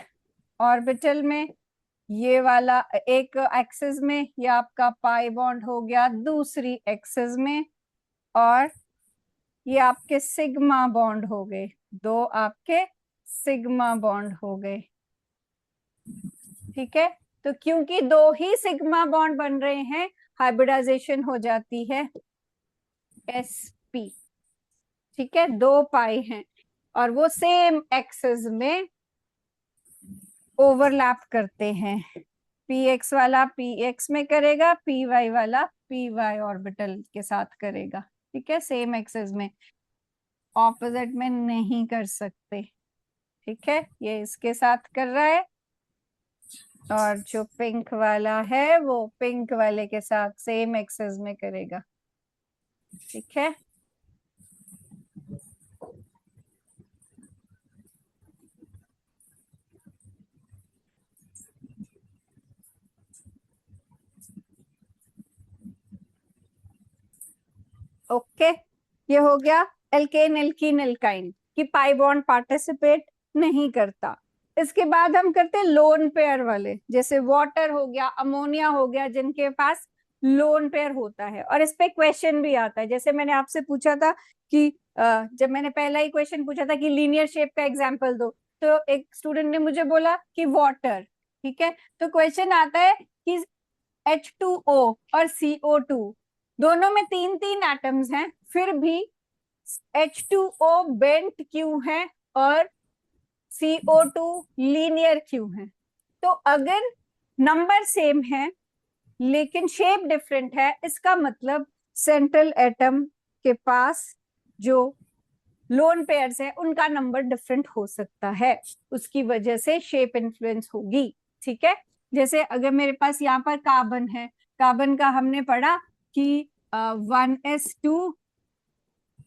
A: ऑर्बिटल में, ये वाला एक एक्सिस में, ये आपका पाई बॉन्ड हो गया दूसरी एक्सिस में, और ये आपके सिग्मा बॉन्ड हो गए, 2 आपके सिग्मा बॉन्ड हो गए। ठीक है, तो क्योंकि 2 ही सिग्मा बॉन्ड बन रहे हैं, हाइब्रिडाइजेशन हो जाती है sp। ठीक है, 2 पाई हैं और वो सेम एक्सिस में ओवरलैप करते हैं। px वाला px में करेगा, py वाला py ऑर्बिटल के साथ करेगा। ठीक है, सेम एक्सिस में, ऑपोजिट में नहीं कर सकते। ठीक है, ये इसके साथ कर रहा है और जो पिंक वाला है वो पिंक वाले के साथ सेम एक्सिस में करेगा। ठीक है, ओके, ये हो गया एल्केन एल्कीन एल्काइन की पाई बॉन्ड पार्टिसिपेट नहीं करता। इसके बाद हम करते हैं लोन पेयर वाले, जैसे वाटर हो गया, अमोनिया हो गया, जिनके पास लोन पेयर होता है। और इस पे क्वेश्चन भी आता है, जैसे मैंने आपसे पूछा था कि जब मैंने पहला ही क्वेश्चन पूछा था कि लीनियर शेप का एग्जाम्पल दो, तो एक स्टूडेंट ने मुझे बोला कि वाटर। ठीक है, तो क्वेश्चन आता है कि H2O और CO2 दोनों में 3-3 एटम्स हैं, फिर भी H2O बेंट क्यों है और CO2 लीनियर क्यों है? तो अगर नंबर सेम है लेकिन शेप डिफरेंट है, इसका मतलब सेंट्रल एटम के पास जो लोन पेयर्स है उनका नंबर डिफरेंट हो सकता है, उसकी वजह से शेप इन्फ्लुएंस होगी। ठीक है, जैसे अगर मेरे पास यहाँ पर कार्बन है, कार्बन का हमने पढ़ा कि 1s2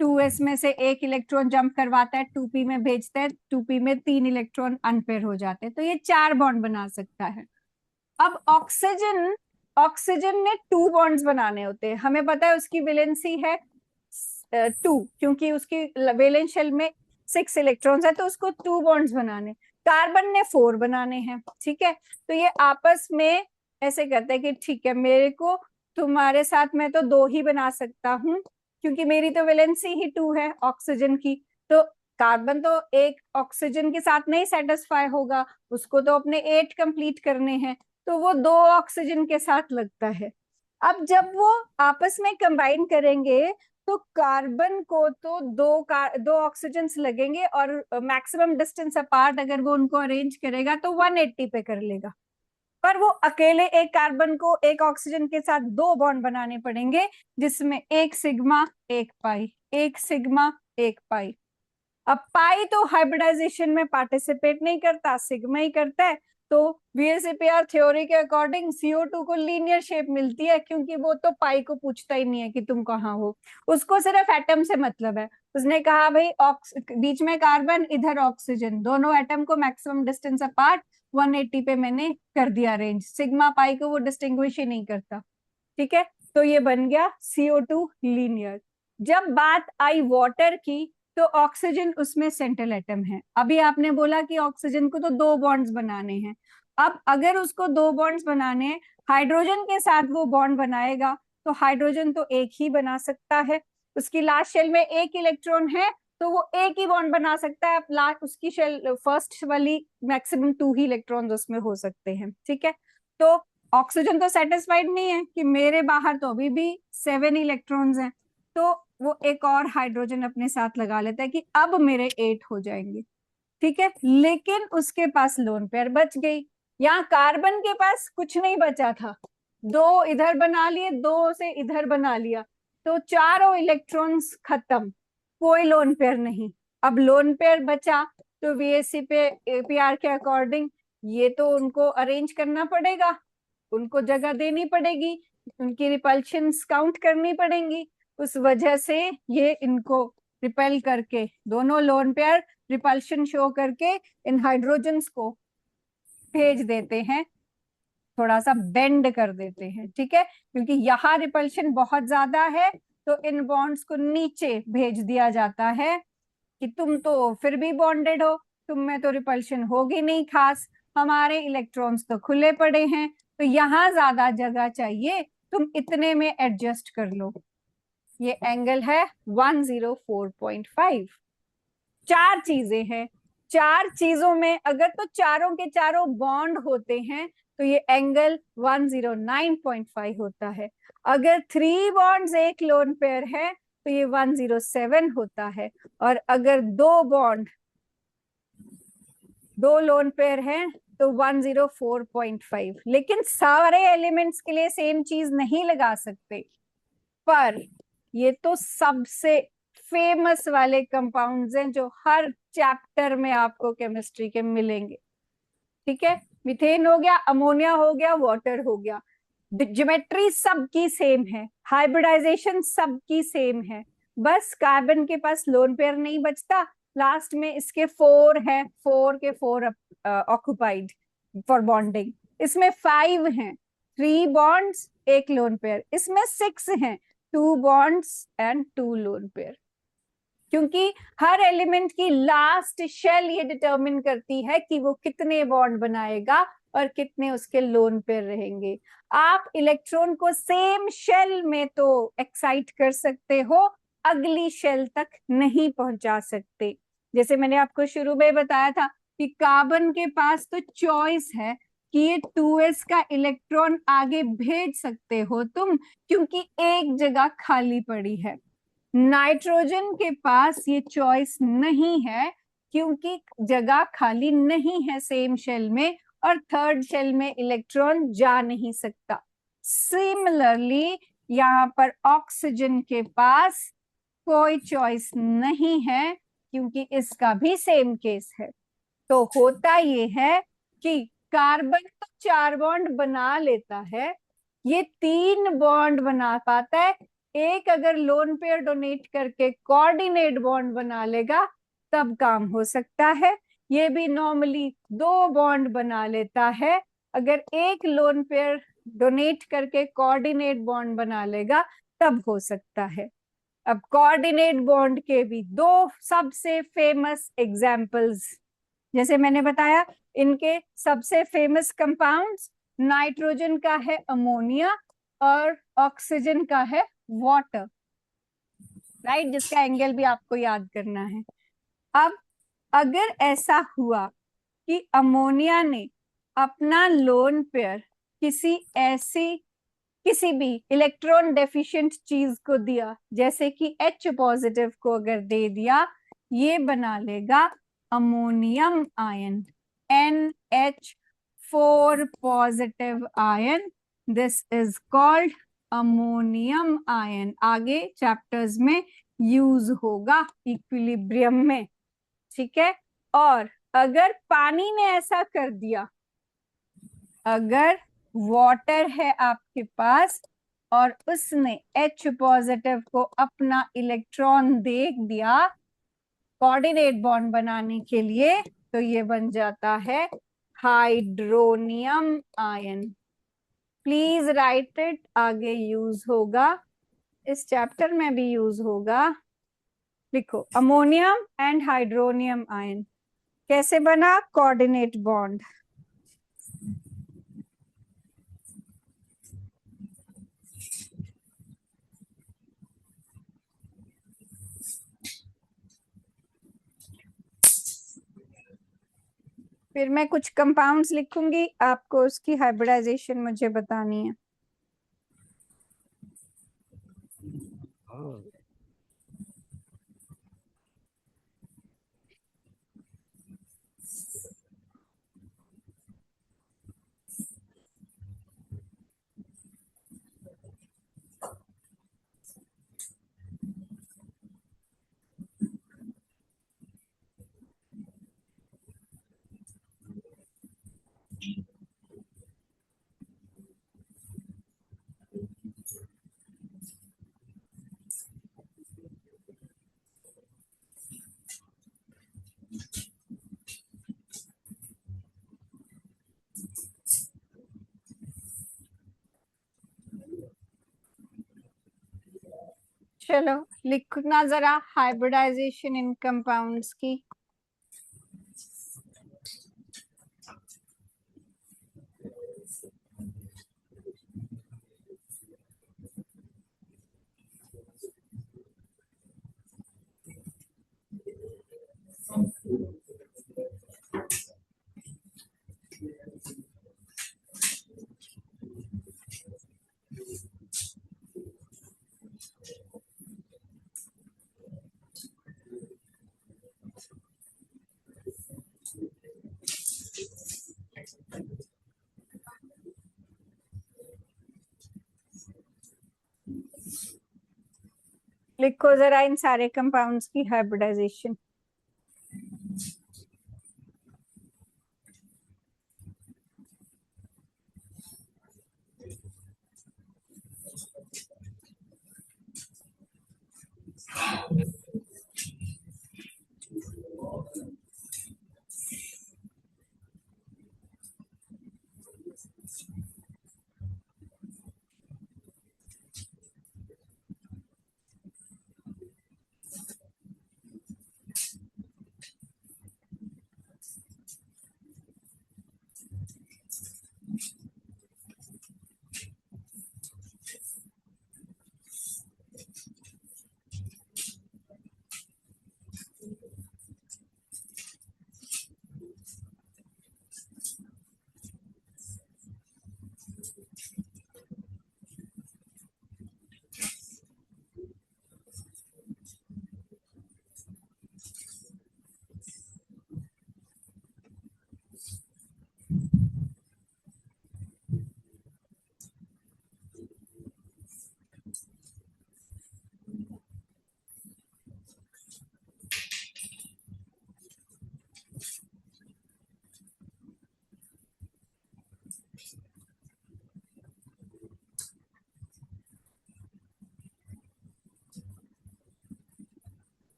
A: 2s में से एक इलेक्ट्रॉन जंप करवाता है, 2p में भेजता है, 2p में 3 इलेक्ट्रॉन अनपेयर हो जाते हैं, तो ये 4 बॉन्ड बना सकता है। अब ऑक्सीजन, ऑक्सीजन में 2 बॉन्ड्स बनाने होते हैं, हमें पता है उसकी वैलेंसी है 2, क्योंकि उसकी वैलेंस शेल में 6 इलेक्ट्रॉन्स है, तो उसको 2 बॉन्ड्स बनाने। कार्बन ने 4 बनाने हैं। ठीक है, तो ये आपस में ऐसे करते हैं कि ठीक है, मेरे को तुम्हारे साथ मैं तो 2 ही बना सकता हूँ, क्योंकि मेरी तो वैलेंसी ही 2 है ऑक्सीजन की। तो कार्बन तो एक ऑक्सीजन के साथ नहीं सेटिस्फाई होगा, उसको तो अपने 8 कंप्लीट करने हैं, तो वो 2 ऑक्सीजन के साथ लगता है। अब जब वो आपस में कंबाइन करेंगे तो कार्बन को तो 2 ऑक्सीजन लगेंगे, और मैक्सिमम डिस्टेंस अपार्ट अगर वो उनको अरेंज करेगा तो 180 पे कर लेगा। पर वो अकेले एक कार्बन को एक ऑक्सीजन के साथ 2 बॉन्ड बनाने पड़ेंगे, जिसमें एक सिग्मा एक पाई, एक सिग्मा एक पाई। अब पाई तो हाइब्रिडाइजेशन में पार्टिसिपेट नहीं करता, सिग्मा ही करता है, तो VSEPR थ्योरी के अकॉर्डिंग CO2 को लीनियर शेप मिलती है, क्योंकि वो तो पाई को पूछता ही नहीं है कि तुम कहाँ हो, उसको सिर्फ एटम से मतलब है। उसने कहा भाई बीच में कार्बन, इधर ऑक्सीजन, दोनों एटम को मैक्सिमम डिस्टेंस अपार्ट 180 पे मैंने कर दिया रेंज, सिग्मा पाई को वो डिस्टिंग्विश ही नहीं करता। ठीक है, तो ये बन गया CO2 लीनियर। जब बात आई वाटर की, तो ऑक्सीजन उसमें सेंट्रल एटम है। अभी आपने बोला कि ऑक्सीजन को तो 2 बॉन्ड्स बनाने हैं। अब अगर उसको 2 बॉन्ड्स बनाने हैं, हाइड्रोजन के साथ वो बॉन्ड बनाएगा, तो हाइड्रोजन तो एक ही बना सकता है, उसकी लास्ट शेल में एक इलेक्ट्रॉन है, तो वो एक ही बॉन्ड बना सकता है। लास्ट उसकी शेल फर्स्ट वाली मैक्सिमम 2 ही इलेक्ट्रॉन उसमें हो सकते हैं। ठीक है, तो ऑक्सीजन तो सेटिस्फाइड नहीं है कि मेरे बाहर तो अभी भी 7 इलेक्ट्रॉन्स हैं, तो वो एक और हाइड्रोजन अपने साथ लगा लेता है कि अब मेरे 8 हो जाएंगे। ठीक है, लेकिन उसके पास लोन पेयर बच गई। यहाँ कार्बन के पास कुछ नहीं बचा था, 2 इधर बना लिए, 2 से इधर बना लिया, तो चारों इलेक्ट्रॉन्स खत्म, कोई लोन पेयर नहीं। अब लोन पेयर बचा तो VSC पे APR के अकॉर्डिंग ये तो उनको अरेंज करना पड़ेगा, उनको जगह देनी पड़ेगी। उनकी रिपल्शंस काउंट करनी पड़ेंगी, उस वजह से ये इनको रिपेल करके, दोनों लोन पेयर रिपल्शन शो करके इन हाइड्रोजन्स को भेज देते हैं, थोड़ा सा बेंड कर देते हैं, ठीक है, क्योंकि यहाँ रिपल्शन बहुत ज्यादा है तो इन बॉन्ड्स को नीचे भेज दिया जाता है कि तुम तो फिर भी बॉन्डेड हो, तुम में तो रिपल्शन होगी नहीं खास, हमारे इलेक्ट्रॉन्स तो खुले पड़े हैं, तो यहाँ ज्यादा जगह चाहिए, तुम इतने में एडजस्ट कर लो। ये एंगल है 104.5। चार चीजें हैं, चार चीजों में अगर तो चारों के चारों बॉन्ड होते हैं तो ये एंगल 109.5 होता है। अगर 3 बॉन्ड्स एक लोन पेयर है तो ये 107 होता है, और अगर दो लोन पेयर हैं तो 104.5। लेकिन सारे एलिमेंट्स के लिए सेम चीज नहीं लगा सकते, पर ये तो सबसे फेमस वाले कंपाउंड्स हैं जो हर चैप्टर में आपको केमिस्ट्री के मिलेंगे, ठीक है। मीथेन हो गया, अमोनिया हो गया, वाटर हो गया, ज्योमेट्री सबकी सेम है, हाइब्रिडाइजेशन सबकी सेम है, बस कार्बन के पास लोन पेयर नहीं बचता, लास्ट में इसके 4 है, 4 के 4 ऑक्युपाइड फॉर बॉन्डिंग, इसमें 5 हैं, 3 बॉन्ड्स एक लोन पेयर, इसमें 6 हैं, 2 बॉन्ड्स एंड 2 लोन पेयर, क्योंकि हर एलिमेंट की लास्ट शेल ये डिटरमिन करती है कि वो कितने बॉन्ड बनाएगा और कितने उसके लोन पेयर रहेंगे। आप इलेक्ट्रॉन को सेम शेल में तो एक्साइट कर सकते हो, अगली शेल तक नहीं पहुंचा सकते। जैसे मैंने आपको शुरू में बताया था कि कार्बन के पास तो चॉइस है कि ये 2s का इलेक्ट्रॉन आगे भेज सकते हो तुम, क्योंकि एक जगह खाली पड़ी है। नाइट्रोजन के पास ये चॉइस नहीं है, क्योंकि जगह खाली नहीं है सेम शेल में, और थर्ड शेल में इलेक्ट्रॉन जा नहीं सकता। सिमिलरली यहाँ पर ऑक्सीजन के पास कोई चॉइस नहीं है, क्योंकि इसका भी सेम केस है। तो होता ये है कि कार्बन तो 4 बॉन्ड बना लेता है, ये 3 बॉन्ड बना पाता है, एक अगर लोन पेयर डोनेट करके कोऑर्डिनेट बॉन्ड बना लेगा तब काम हो सकता है। ये भी नॉर्मली 2 बॉन्ड बना लेता है, अगर एक लोन पेयर डोनेट करके कोऑर्डिनेट बॉन्ड बना लेगा तब हो सकता है। अब कोऑर्डिनेट बॉन्ड के भी 2 सबसे फेमस एग्जाम्पल्स, जैसे मैंने बताया इनके सबसे फेमस कंपाउंड्स, नाइट्रोजन का है अमोनिया और ऑक्सीजन का है वाटर, राइट, जिसका एंगल भी आपको याद करना है। अब अगर ऐसा हुआ कि अमोनिया ने अपना लोन पेयर किसी भी इलेक्ट्रॉन डेफिशिएंट चीज को दिया, जैसे कि H पॉजिटिव को अगर दे दिया, ये बना लेगा ammonium ion, NH4 positive ion, this is called ammonium ion, आगे चैप्टर्स में यूज होगा इक्विलिब्रियम में, ठीक है। और अगर पानी ने ऐसा कर दिया, अगर वाटर है आपके पास और उसने H पॉजिटिव को अपना इलेक्ट्रॉन दे दिया कोऑर्डिनेट बॉन्ड बनाने के लिए, तो ये बन जाता है hydronium ion. Please right it, आगे यूज होगा, इस चैप्टर में भी यूज होगा। लिखो अमोनियम एंड हाइड्रोनियम आयन कैसे बना, कोऑर्डिनेट बॉन्ड। फिर मैं कुछ कंपाउंड्स लिखूंगी, आपको उसकी हाइब्रिडाइजेशन मुझे बतानी है। चलो लिखना जरा हाइब्रिडाइजेशन इन कंपाउंड्स की। लिखो जरा इन सारे कंपाउंड्स की हाइब्रिडाइजेशन।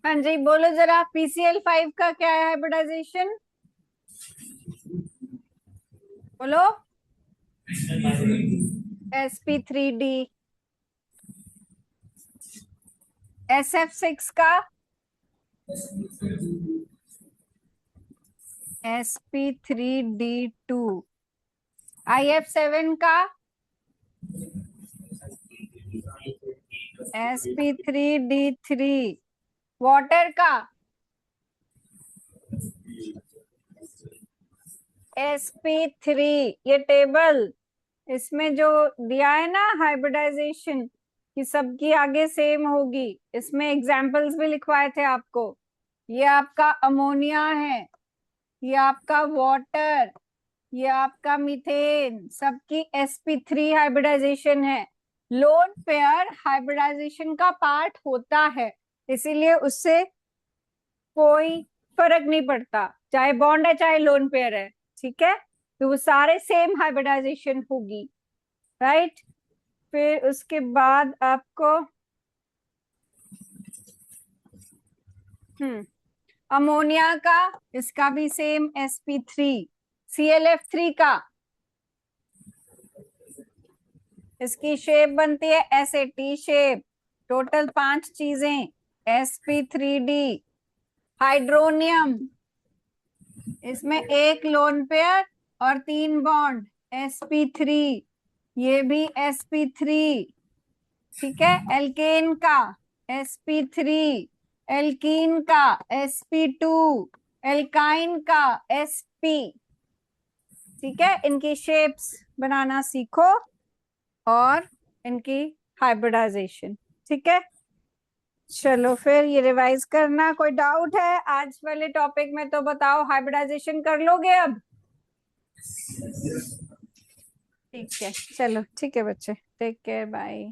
A: हाँ जी बोलो जरा PCl5 का क्या है हाइब्रिडाइजेशन? बोलो। sp3d। SF6 का sp3d2। IF7 का sp3d3। वाटर का sp3। ये टेबल इसमें जो दिया है ना हाइब्रिडाइजेशन कि सबकी आगे सेम होगी, इसमें एग्जाम्पल्स भी लिखवाए थे आपको। ये आपका अमोनिया है, ये आपका वाटर, ये आपका मीथेन, सबकी sp3 हाइब्रिडाइजेशन है। लोन पेयर हाइब्रिडाइजेशन का पार्ट होता है, इसीलिए उससे कोई फर्क नहीं पड़ता चाहे बॉन्ड है चाहे लोन पेयर है, ठीक है। तो वो सारे सेम हाइब्रिडाइजेशन होगी, राइट। फिर उसके बाद आपको अमोनिया का, इसका भी सेम sp3। ClF3 का इसकी शेप बनती है SAT शेप। टोटल 5 चीजें sp3d। हाइड्रोनियम, इसमें एक लोन पेयर और 3 बॉन्ड sp3, ये भी sp3, ठीक है। एल्केन का sp3, एल्कीन का sp2, एल्काइन का sp, ठीक है। इनकी शेप्स बनाना सीखो और इनकी हाइब्रिडाइजेशन, ठीक है। चलो फिर ये रिवाइज करना। कोई डाउट है आज वाले टॉपिक में तो बताओ, हाइब्रिडाइजेशन कर लोगे अब? ठीक है, चलो ठीक है बच्चे, टेक केयर, बाय।